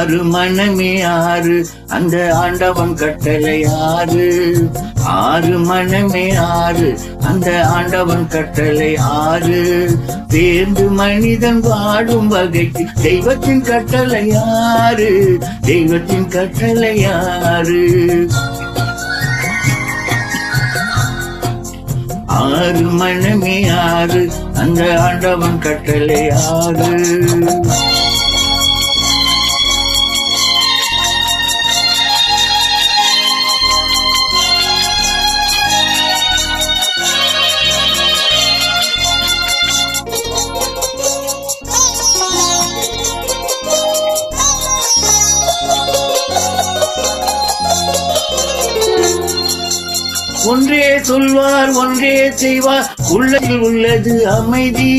ஆறு மனமே ஆறு அந்த ஆண்டவன் கட்டளை ஆறு. ஆறு மனமே ஆறு அந்த ஆண்டவன் கட்டளை ஆறு. தேர்ந்து மனிதன் வாழும் வகைக்கு தெய்வத்தின் கட்டளை ஆறு. தெய்வத்தின் கட்டளை ஆறு. ஆறு மனமே ஆறு அந்த ஆண்டவன் கட்டளை ஆறு. ஒன்றே சொல்வார் ஒன்றே செய்வார் உள்ளத்தில் உள்ளது அமைதி.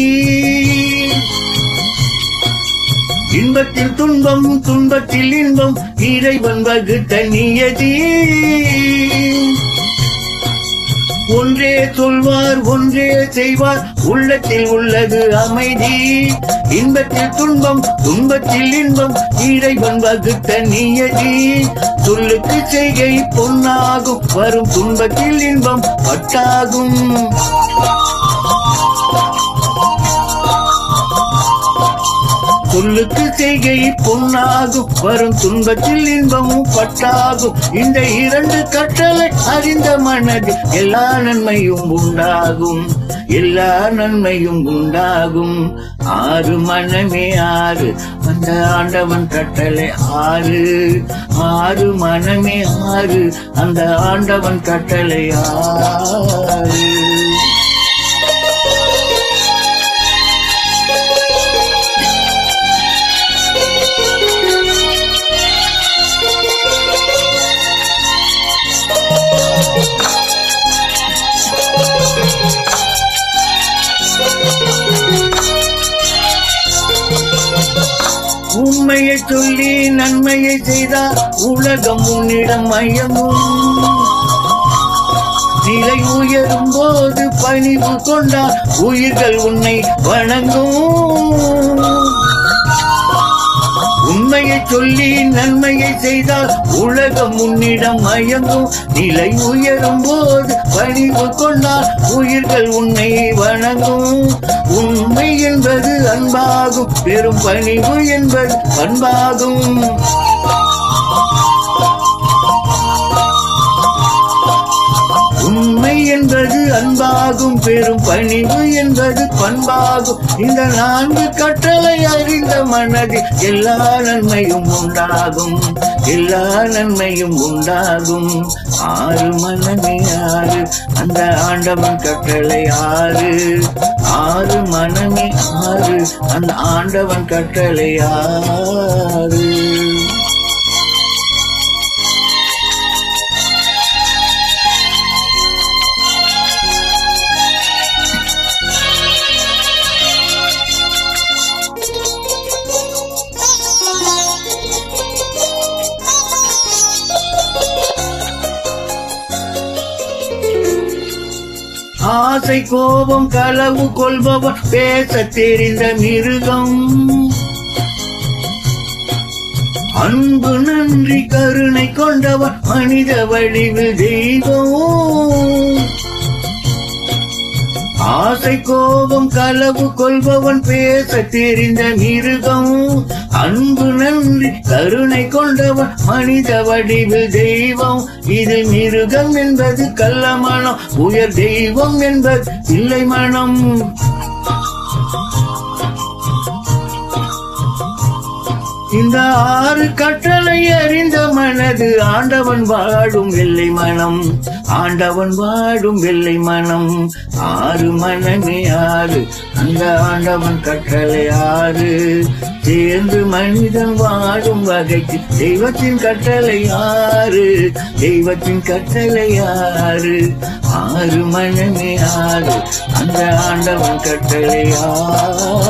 இன்பத்தில் துன்பம் துன்பத்தில் இன்பம் இறைவன் வகுத்த நியதி. ஒன்றே சொல்வார் ஒன்றே செய்வார் உள்ளத்தில் உள்ளது அமைதி. இன்பத்தில் துன்பம் துன்பத்தில் இன்பம் இறைவன் வகுத்த நியதி. சொல்லுக்கு செய்கை பொன்னாகும் வரும் துன்பத்தில் இன்பம் பட்டாகும். சொல்லுக்கு செய்கை பொன்னாகும் வரும் துன்பத்தில் இன்பமும் பட்டாகும். இந்த இரண்டு கட்டளை அறிந்த மனதில் எல்லா நன்மையும் உண்டாகும். எல்லா நன்மையும் உண்டாகும். ஆறு மனமே ஆறு அந்த ஆண்டவன் கட்டளை ஆறு. ஆறு மனமே ஆறு அந்த ஆண்டவன் கட்டளை ஆறு. உண்மையை சொல்லி நன்மையை செய்தால் உலகம் உன்னிடம் மயமும். நிலை உயரும் போது பணிவு கொண்டால் உயிர்கள் உன்னை வணங்கும். உண்மையை சொல்லி நன்மையை செய்தால் உலகம் உன்னிடம் மயங்கும். நிலை உயரும் போது பணிவு கொண்டால் உயிர்கள் உன்னை வணங்கும். உண்மை என்பது அன்பாகும் பெரும் பணிவு என்பது பண்பாகும். உண்மை என்பது அன்பாகும் பெரும் பணிவு என்பது பண்பாகும். இந்த நான்கு கட்டளை அறிந்த மனதில் எல்லா நன்மையும் உண்டாகும். எல்லா நன்மையும் உண்டாகும். ஆறு மனமே ஆறு அந்த ஆண்டவன் கட்டளை ஆறு. ஆறு மனமே ஆறு அந்த ஆண்டவன் கட்டளை ஆறு. ஆசை கோபம் களவு கொள்பவன் பேச தெரிந்த மிருகம். அன்பு நன்றி கருணை கொண்டவன் மனித வடிவில் தெய்வம். ஆசை கோபம் களவு கொள்பவன் பேச தெரிந்த மிருகம். அன்பு நன்றி கருணை கொண்டவன் மனித வடிவில் தெய்வம். இது மிருகம் என்பது கள்ள மனம். உயர் தெய்வம் என்பது இல்லை மனம். இந்த ஆறு கட்டளை அறிந்த மனது ஆண்டவன் வாழும் வெள்ளை மனம். ஆண்டவன் வாழும் வெள்ளை மனம். ஆறு மனமே ஆறு அந்த ஆண்டவன் கட்டளை ஆறு. சேர்ந்து மனிதன் வாழும் வகைக்கு தெய்வத்தின் கட்டளை ஆறு. தெய்வத்தின் கட்டளை ஆறு. ஆறு மனமே ஆறு அந்த ஆண்டவன் கட்டளை ஆறு.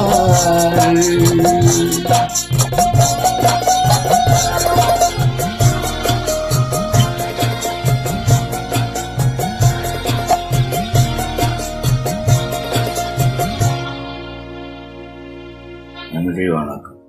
நன்றி, வணக்கம்.